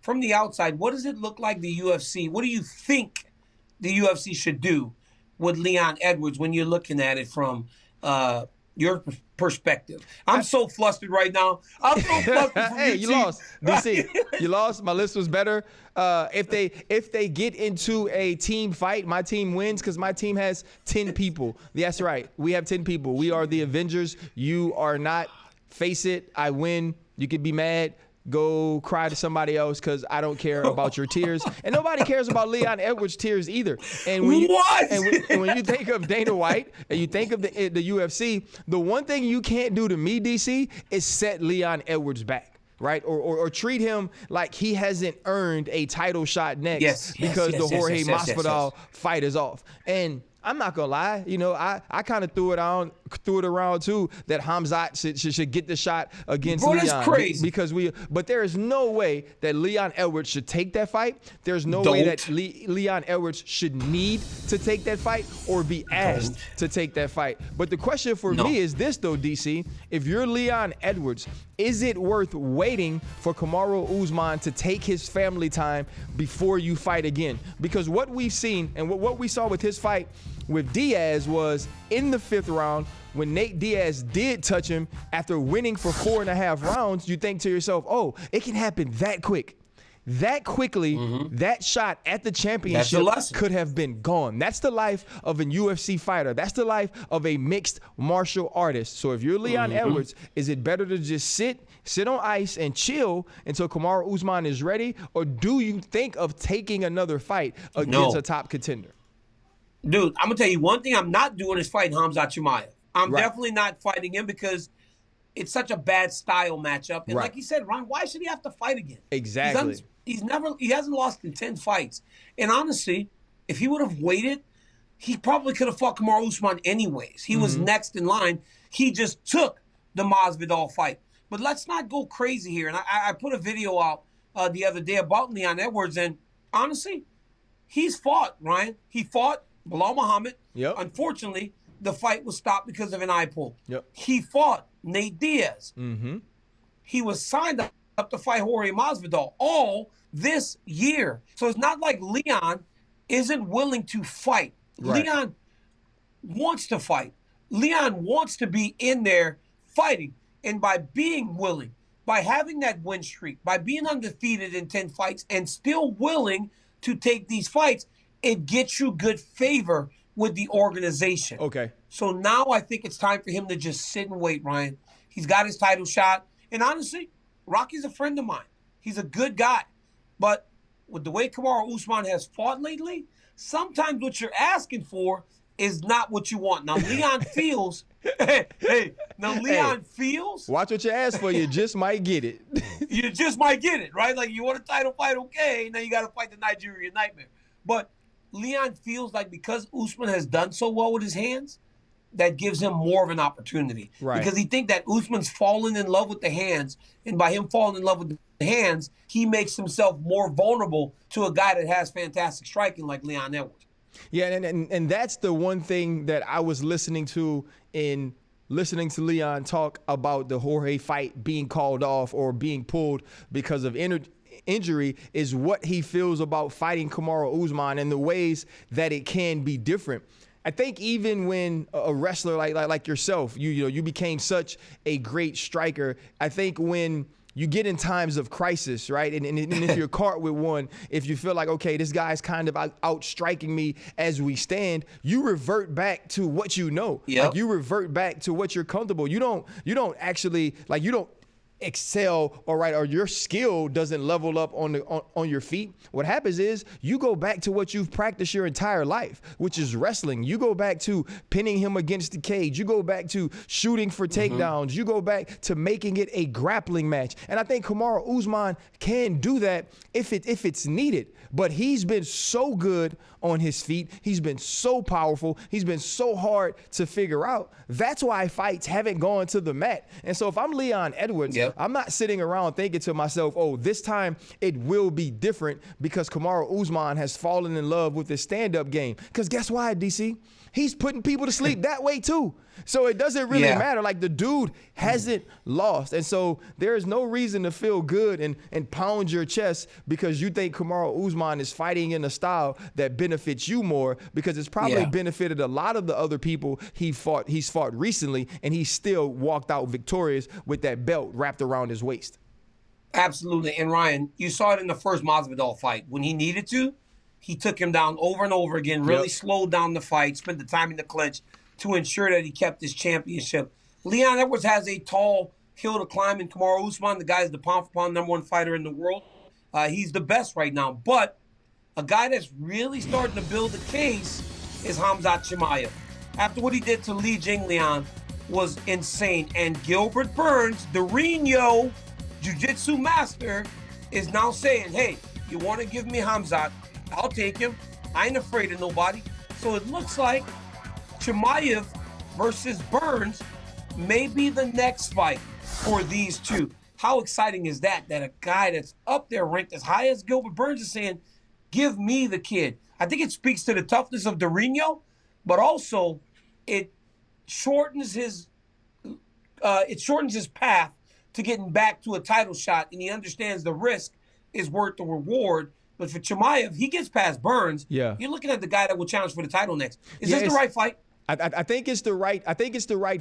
S1: from the outside, what does it look like the UFC? What do you think the UFC should do with Leon Edwards when you're looking at it from your perspective? I'm so flustered right now. I'm so flustered.
S2: Hey, you lost, DC. You lost. My list was better. If they get into a team fight, my team wins because my team has 10 people. That's right. We have 10 people. We are the Avengers. You are not. Face it. I win. You could be mad. Go cry to somebody else because I don't care about your tears. And nobody cares about Leon Edwards' tears either. And when when you think of Dana White and you think of the UFC, the one thing you can't do to me, DC, is set Leon Edwards back, right? Or treat him like he hasn't earned a title shot next because the Jorge Masvidal fight is off. And I'm not gonna lie, you know, I kind of threw it around too that Khamzat should get the shot against Leon.
S1: That's crazy.
S2: But there is no way that Leon Edwards should take that fight. There's no way that Leon Edwards should need to take that fight or be asked to take that fight. But the question for me is this though, DC, if you're Leon Edwards, is it worth waiting for Kamaru Usman to take his family time before you fight again? Because what we've seen and what we saw with his fight with Diaz was in the 5th round, when Nate Diaz did touch him after winning for 4.5 rounds, you think to yourself, oh, it can happen that quick. That quickly, that shot at the championship could have been gone. That's the life of a UFC fighter. That's the life of a mixed martial artist. So if you're Leon Edwards, is it better to just sit on ice and chill until Kamaru Usman is ready? Or do you think of taking another fight against a top contender?
S1: Dude, I'm going to tell you one thing I'm not doing is fighting Khamzat Chimaev. I'm definitely not fighting him because it's such a bad style matchup. And like you said, Ron, why should he have to fight again?
S2: Exactly.
S1: He hasn't lost in 10 fights. And honestly, if he would have waited, he probably could have fought Kamaru Usman anyways. He was next in line. He just took the Masvidal fight. But let's not go crazy here. And I put a video out the other day about Leon Edwards. And honestly, he's fought, Ryan. He fought Bilal Muhammad. Unfortunately, the fight was stopped because of an eye pull. He fought Nate Diaz. He was signed up to fight Jorge Masvidal all this year. So it's not like Leon isn't willing to fight. Leon wants to fight. Leon wants to be in there fighting. And by being willing, by having that win streak, by being undefeated in 10 fights and still willing to take these fights, it gets you good favor with the organization. So now I think it's time for him to just sit and wait, Ryan. He's got his title shot. And honestly, Rocky's a friend of mine. He's a good guy. But with the way Kamaru Usman has fought lately, sometimes what you're asking for is not what you want. Now, Leon feels... Leon feels...
S2: Watch what you ask for. You just might get it.
S1: You just might get it, right? Like, you want a title fight, okay. Now you got to fight the Nigerian Nightmare. But Leon feels like because Usman has done so well with his hands, that gives him more of an opportunity. Because he thinks that Usman's fallen in love with the hands, and by him falling in love with the hands, he makes himself more vulnerable to a guy that has fantastic striking like Leon Edwards.
S2: Yeah, and that's the one thing that I was listening to Leon talk about the Jorge fight being called off or being pulled because of injury is what he feels about fighting Kamaru Usman and the ways that it can be different. I think even when a wrestler like yourself, you became such a great striker. I think when you get in times of crisis, right? And if you're caught with one, if you feel like, okay, this guy's kind of out striking me as we stand, you revert back to what you know.
S1: Yep.
S2: Like you revert back to what you're comfortable. You don't actually like, you don't excel or your skill doesn't level up on your feet. What happens is you go back to what you've practiced your entire life, which is wrestling. You go back to pinning him against the cage. You go back to shooting for takedowns. You go back to making it a grappling match. And I think Kamaru Usman can do that if it's needed. But he's been so good on his feet. He's been so powerful. He's been so hard to figure out. That's why fights haven't gone to the mat. And so if I'm Leon Edwards, I'm not sitting around thinking to myself, oh, this time it will be different because Kamaru Usman has fallen in love with his stand-up game. Because guess why, DC? He's putting people to sleep that way too. So it doesn't really matter. Like, the dude hasn't lost. And so there is no reason to feel good and pound your chest because you think Kamaru Usman is fighting in a style that benefits you more, because it's probably benefited a lot of the other people he's fought recently, and he still walked out victorious with that belt wrapped around his waist.
S1: Absolutely. And Ryan, you saw it in the first Masvidal fight. When he needed to, he took him down over and over again, really slowed down the fight, spent the time in the clinch to ensure that he kept his championship. Leon Edwards has a tall hill to climb in Kamaru Usman. The guy is the pound-for-pound #1 fighter in the world. He's the best right now. But a guy that's really starting to build a case is Khamzat Chimaev. After what he did to Li Jingliang was insane. And Gilbert Burns, the Reno jiu-jitsu master, is now saying, hey, you want to give me Khamzat? I'll take him. I ain't afraid of nobody. So it looks like Chimaev versus Burns may be the next fight for these two. How exciting is that a guy that's up there ranked as high as Gilbert Burns is saying, give me the kid. I think it speaks to the toughness of Dorino, but also it shortens his path to getting back to a title shot, and he understands the risk is worth the reward. But for Chimaev, he gets past Burns.
S2: Yeah.
S1: You're looking at the guy that will challenge for the title next. Is this the right fight?
S2: I think it's the right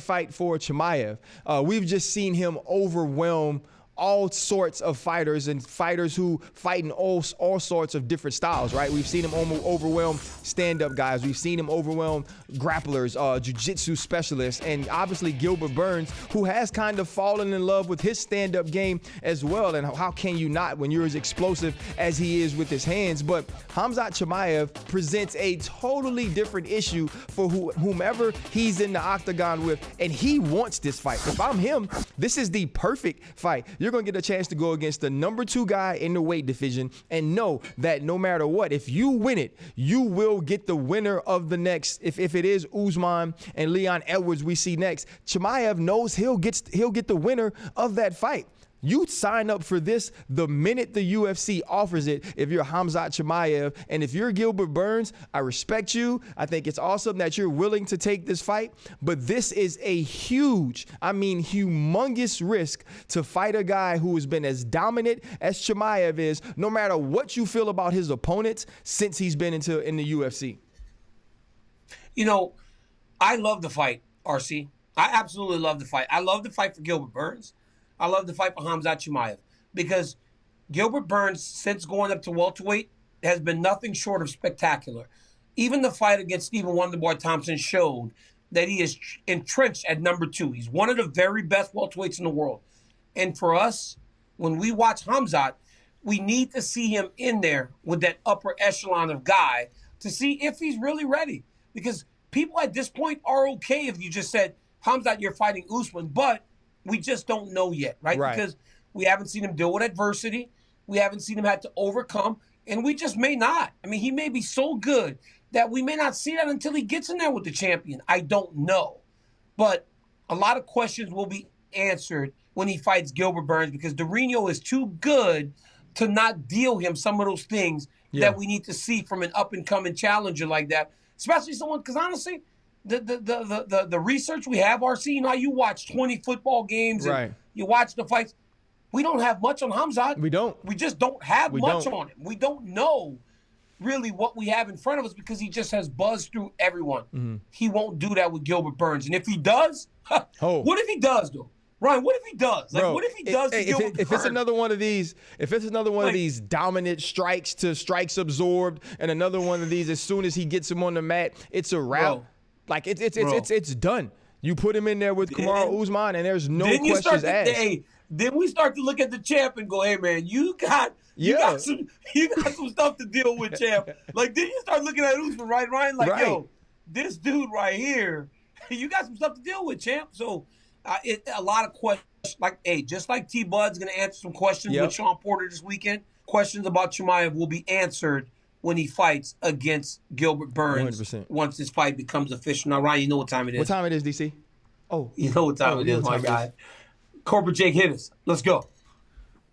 S2: fight for Chimaev. We've just seen him overwhelm all sorts of fighters and fighters who fight in all sorts of different styles, right? We've seen him overwhelm stand-up guys. We've seen him overwhelm grapplers, jiu-jitsu specialists, and obviously Gilbert Burns, who has kind of fallen in love with his stand-up game as well. And how can you not when you're as explosive as he is with his hands? But Khamzat Chimaev presents a totally different issue for whomever he's in the octagon with, and he wants this fight. If I'm him, this is the perfect fight. You're going to get a chance to go against the #2 guy in the weight division and know that no matter what, if you win it, you will get the winner of the next. If it is Usman and Leon Edwards we see next, Chimaev knows he'll get the winner of that fight. You sign up for this the minute the UFC offers it if you're Khamzat Chimaev. And if you're Gilbert Burns, I respect you. I think it's awesome that you're willing to take this fight. But this is a humongous risk to fight a guy who has been as dominant as Chimaev is, no matter what you feel about his opponents since he's been in the UFC.
S1: You know, I love the fight, RC. I absolutely love the fight. I love the fight for Gilbert Burns. I love the fight for Khamzat Chimaev because Gilbert Burns, since going up to welterweight, has been nothing short of spectacular. Even the fight against Stephen Wonderboy Thompson showed that he is entrenched at #2. He's one of the very best welterweights in the world. And for us, when we watch Khamzat, we need to see him in there with that upper echelon of guy to see if he's really ready. Because people at this point are okay if you just said, Khamzat, you're fighting Usman, but we just don't know yet, right? Because we haven't seen him deal with adversity. We haven't seen him have to overcome, and we just may not. I mean, he may be so good that we may not see that until he gets in there with the champion. I don't know. But a lot of questions will be answered when he fights Gilbert Burns because Dorino is too good to not deal him some of those things that we need to see from an up-and-coming challenger like that, especially someone, because honestly, the research we have, RC, you know how you watch 20 football games and you watch the fights. We don't have much on Khamzat.
S2: We don't.
S1: We just don't have much on him. We don't know really what we have in front of us because he just has buzzed through everyone.
S2: Mm-hmm.
S1: He won't do that with Gilbert Burns. And if he does, what if he does, though? Ryan, what if he does? Like,
S2: Bro,
S1: what if he does to Gilbert Burns?
S2: If it's another one of these, of these dominant strikes to strikes absorbed, and another one of these, as soon as he gets him on the mat, it's a wrap.
S1: Bro.
S2: Like it's done. You put him in there with Kamaru Usman, and there's no questions asked.
S1: Then we start to look at the champ and go, "Hey, man, you got some stuff to deal with, champ." Like, then you start looking at Usman, right, Ryan? Like, yo, this dude right here, you got some stuff to deal with, champ. So, a lot of questions. Like, hey, just like T. Bud's gonna answer some questions with Shawn Porter this weekend. Questions about Chimaev will be answered when he fights against Gilbert Burns
S2: 100%. Once
S1: this fight becomes official. Now, Ryan, you know what time it is.
S2: What time it is, DC? Oh,
S1: you know what time it is, my guy. Corporate Jake, hit us. Let's go.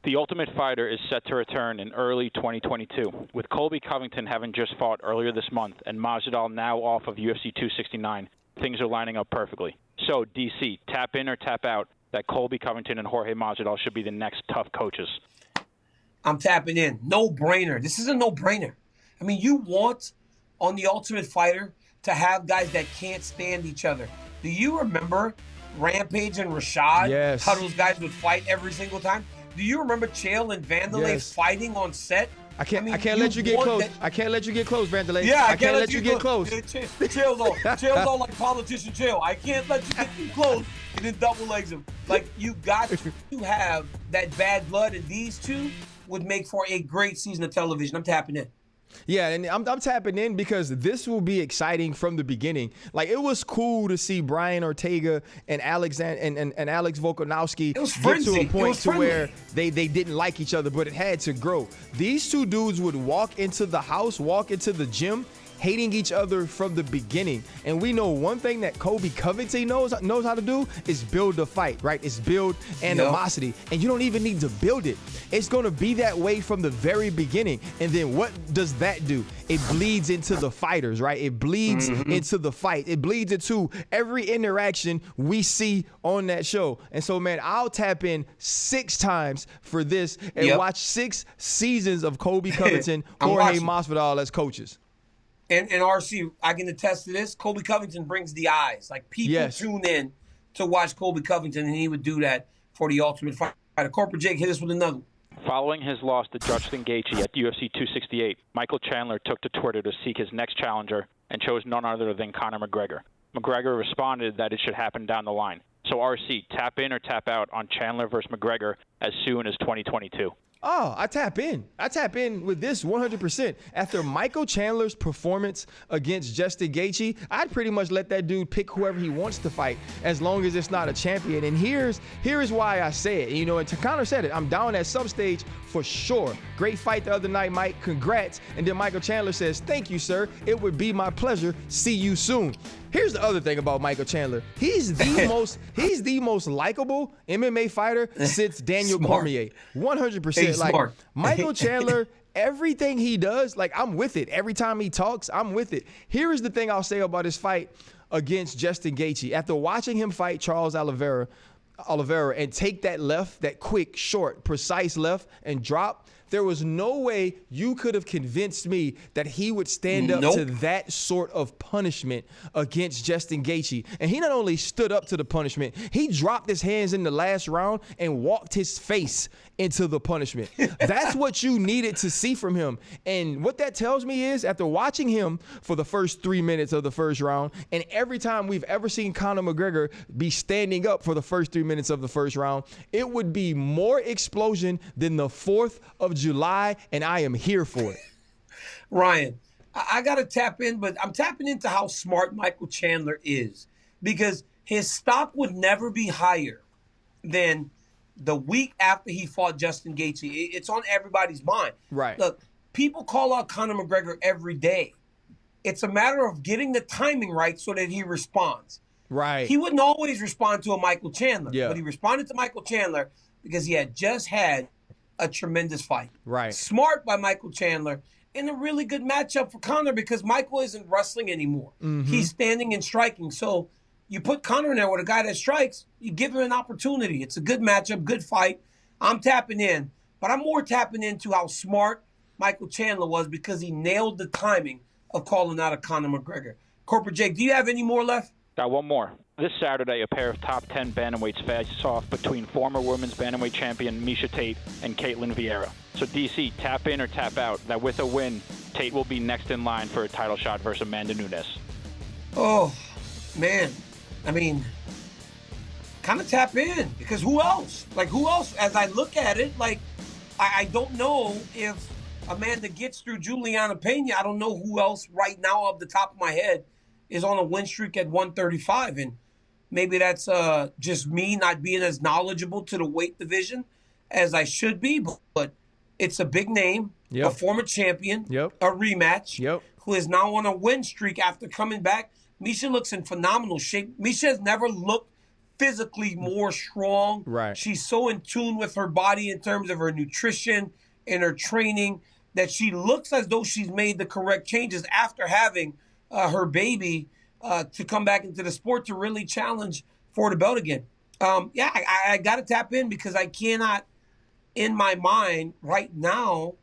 S5: The Ultimate Fighter is set to return in early 2022, with Colby Covington having just fought earlier this month and Masvidal now off of UFC 269. Things are lining up perfectly. So, DC, tap in or tap out that Colby Covington and Jorge Masvidal should be the next tough coaches.
S1: I'm tapping in. No-brainer. This is a no-brainer. I mean, you want on The Ultimate Fighter to have guys that can't stand each other. Do you remember Rampage and Rashad?
S2: Yes.
S1: How those guys would fight every single time? Do you remember Chael and Vanderlei fighting on set?
S2: I can't let you get close. I can't let you get close, Vanderlei.
S1: Yeah,
S2: I can't let you get close.
S1: Chael's all like politician Chael. I can't let you get too close and then double legs him. Like, you got to have that bad blood, and these two would make for a great season of television. I'm tapping in.
S2: Yeah, and I'm tapping in because this will be exciting from the beginning. Like, it was cool to see Brian Ortega and Alex Volkanovski get to a point to where they didn't like each other, but it had to grow. These two dudes would walk into the gym, hating each other from the beginning. And we know one thing that Colby Covington knows how to do is build a fight, right? It's build animosity. And you don't even need to build it. It's going to be that way from the very beginning. And then what does that do? It bleeds into the fighters, right? It bleeds into the fight. It bleeds into every interaction we see on that show. And so, man, I'll tap in 6 times for this and watch 6 seasons of Colby Covington, Jorge Masvidal as coaches.
S1: And RC, I can attest to this. Colby Covington brings the eyes. Like, people tune in to watch Colby Covington, and he would do that for The Ultimate Fighter. Corporate Jake, hit us with another one.
S5: Following his loss to Justin Gaethje at UFC 268, Michael Chandler took to Twitter to seek his next challenger and chose none other than Conor McGregor. McGregor responded that it should happen down the line. So, RC, tap in or tap out on Chandler versus McGregor as soon as 2022.
S2: Oh, I tap in. I tap in with this 100%. After Michael Chandler's performance against Justin Gaethje, I'd pretty much let that dude pick whoever he wants to fight as long as it's not a champion. And here is why I say it. You know, and Conor said it. I'm down at some stage for sure. Great fight the other night, Mike. Congrats. And then Michael Chandler says, "Thank you, sir. It would be my pleasure. See you soon." Here's the other thing about Michael Chandler. He's the most likable MMA fighter since Daniel Cormier. 100%. Like, Michael Chandler, everything he does, like, I'm with it. Every time he talks, I'm with it. Here is the thing I'll say about his fight against Justin Gaethje. After watching him fight Charles Oliveira and take that left, that quick, short, precise left and drop, there was no way you could have convinced me that he would stand up to that sort of punishment against Justin Gaethje. And he not only stood up to the punishment, he dropped his hands in the last round and walked his face into the punishment. That's what you needed to see from him. And what that tells me is, after watching him for the first 3 minutes of the first round, and every time we've ever seen Conor McGregor be standing up for the first 3 minutes of the first round, it would be more explosion than the 4th of July, and I am here for it.
S1: Ryan, I got to tap in, but I'm tapping into how smart Michael Chandler is, because his stock would never be higher than the week after he fought Justin Gaethje. It's on everybody's mind.
S2: Right.
S1: Look, people call out Conor McGregor every day. It's a matter of getting the timing right so that he responds.
S2: Right.
S1: He wouldn't always respond to a Michael Chandler,
S2: but
S1: he responded to Michael Chandler because he had just had a tremendous fight.
S2: Right.
S1: Smart by Michael Chandler, and a really good matchup for Conor because Michael isn't wrestling anymore. He's standing and striking. So you put Conor in there with a guy that strikes, you give him an opportunity. It's a good matchup, good fight. I'm tapping in, but I'm more tapping into how smart Michael Chandler was because he nailed the timing of calling out a Conor McGregor. Corporate Jake, do you have any more left?
S5: Got one more. This Saturday, a pair of top 10 bantamweights face off between former women's bantamweight champion Miesha Tate and Caitlin Vieira. So DC, tap in or tap out that with a win, Tate will be next in line for a title shot versus Amanda Nunes.
S1: Oh, man. I mean, kind of tap in because who else? Like, who else? As I look at it, like, I don't know if Amanda gets through Juliana Pena. I don't know who else right now off the top of my head is on a win streak at 135. And maybe that's just me not being as knowledgeable to the weight division as I should be. But it's a big name, a former champion, a rematch, who is now on a win streak after coming back. Miesha looks in phenomenal shape. Miesha has never looked physically more strong.
S2: Right.
S1: She's so in tune with her body in terms of her nutrition and her training that she looks as though she's made the correct changes after having her baby to come back into the sport to really challenge for the belt again. I got to tap in because I cannot, in my mind right now,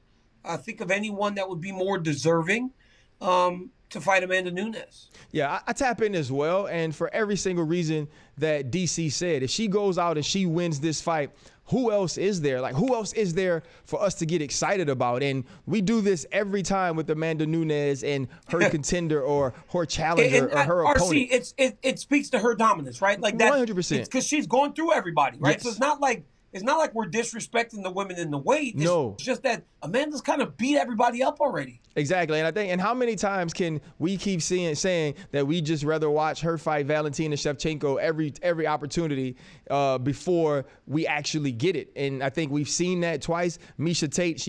S1: think of anyone that would be more deserving to fight Amanda Nunes.
S2: Yeah, I tap in as well. And for every single reason that DC said, if she goes out and she wins this fight, who else is there? Like, who else is there for us to get excited about? And we do this every time with Amanda Nunes and her contender or her challenger or her opponent.
S1: RC, it speaks to her dominance, right? Like that,
S2: 100%.
S1: Because she's going through everybody, right?
S2: Yes.
S1: So it's not like we're disrespecting the women in the weight.
S2: No.
S1: It's just that Amanda's kind of beat everybody up already.
S2: Exactly. And how many times can we keep saying that we just rather watch her fight Valentina Shevchenko every opportunity before we actually get it? And I think we've seen that twice. Miesha Tate,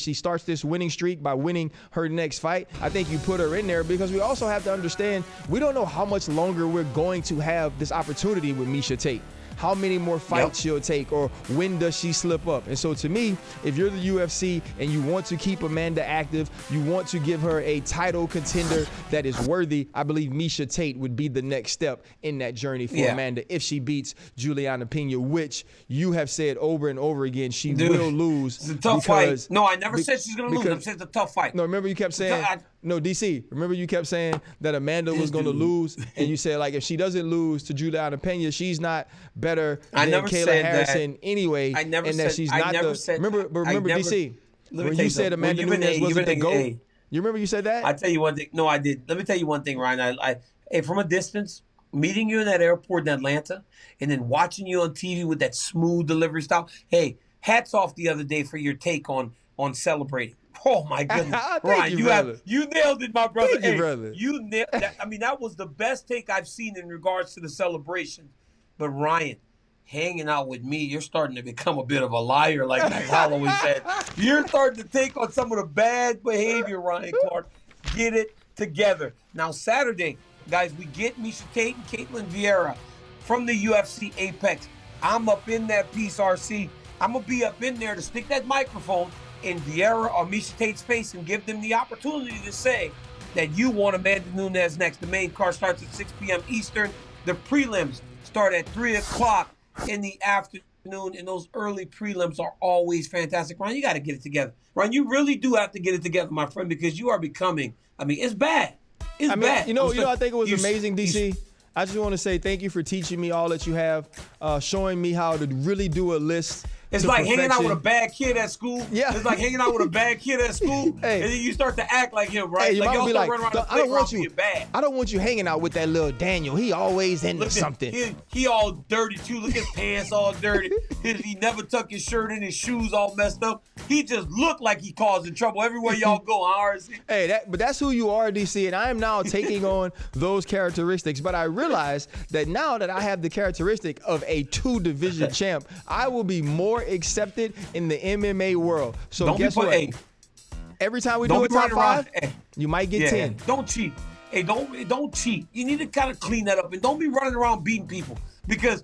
S2: she starts this winning streak by winning her next fight. I think you put her in there because we also have to understand we don't know how much longer we're going to have this opportunity with Miesha Tate. How many more fights she'll take, or when does she slip up? And so to me, if you're the UFC and you want to keep Amanda active, you want to give her a title contender that is worthy, I believe Miesha Tate would be the next step in that journey for Amanda if she beats Juliana Pena, which you have said over and over again she will lose.
S1: It's a tough fight. No, I never said she's going to lose. I said it's a tough fight.
S2: No, remember you kept saying... No, DC, remember you kept saying that Amanda was going to lose, and you said, like, if she doesn't lose to Juliana Pena, she's not better than Kayla Harrison anyway.
S1: I never
S2: and
S1: said,
S2: that she's
S1: I
S2: not
S1: never
S2: the...
S1: said
S2: Remember, DC, when you said Amanda Nunes wasn't the GOAT, you remember you said that?
S1: I tell you one thing. No, I did. Let me tell you one thing, Ryan. I from a distance, meeting you in that airport in Atlanta, and then watching you on TV with that smooth delivery style. Hey, hats off the other day for your take on celebrating. Oh my goodness, Ryan, you nailed it, my brother.
S2: Thank you, brother.
S1: You nailed that. I mean, that was the best take I've seen in regards to the celebration. But Ryan, hanging out with me, you're starting to become a bit of a liar, like Max Holloway said. You're starting to take on some of the bad behavior, Ryan Clark. Get it together. Now, Saturday, guys, we get Miesha Tate and Caitlin Vieira from the UFC Apex. I'm up in that piece, RC. I'm going to be up in there to stick that microphone in Vieira or Miesha Tate's face and give them the opportunity to say that you want Amanda Nunes next. The main card starts at 6 p.m. Eastern. The prelims start at 3 o'clock in the afternoon, and those early prelims are always fantastic. Ryan, you got to get it together. Ryan, you really do have to get it together, my friend, because you are becoming, it's bad. It's bad.
S2: You know, I think it was amazing, DC. I just want to say thank you for teaching me all that you have, showing me how to really do a list.
S1: It's like hanging out with a bad kid at school.
S2: Yeah.
S1: It's like hanging out with a bad kid at school, and then you start to act like him, right?
S2: Hey,
S1: like y'all start running around the playground being bad.
S2: I don't want you hanging out with that little Daniel. He always into something.
S1: He all dirty too. Look at his pants all dirty. He never tuck his shirt in, his shoes all messed up. He just looked like he causing trouble everywhere y'all go, RC.
S2: Hey, but that's who you are, DC, and I am now taking on those characteristics. But I realize that now that I have the characteristic of a 2-division champ, I will be more accepted in the MMA world. So guess what? Every time we do a top 5, you might get 10.
S1: Don't cheat. Hey, don't cheat. You need to kind of clean that up, and don't be running around beating people because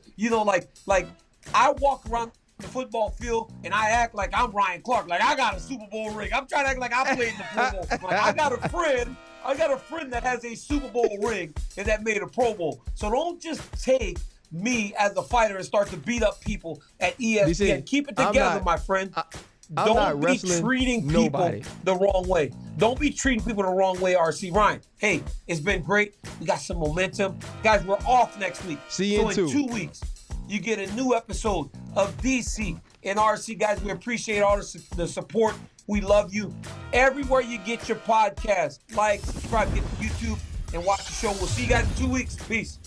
S1: like I walk around the football field and I act like I'm Ryan Clark, like I got a Super Bowl ring. I'm trying to act like I played in the Pro Bowl. Like I got a friend that has a Super Bowl ring and that made a Pro Bowl. So don't just take me as a fighter and start to beat up people at ESPN. Keep it together, my friend. Don't be treating people the wrong way. Don't be treating people the wrong way, RC. Ryan, hey, it's been great. We got some momentum. Guys, we're off next week.
S2: See you in
S1: 2 weeks, you get a new episode of DC and RC. Guys, we appreciate all the support. We love you. Everywhere you get your podcast, like, subscribe, get to YouTube, and watch the show. We'll see you guys in 2 weeks. Peace.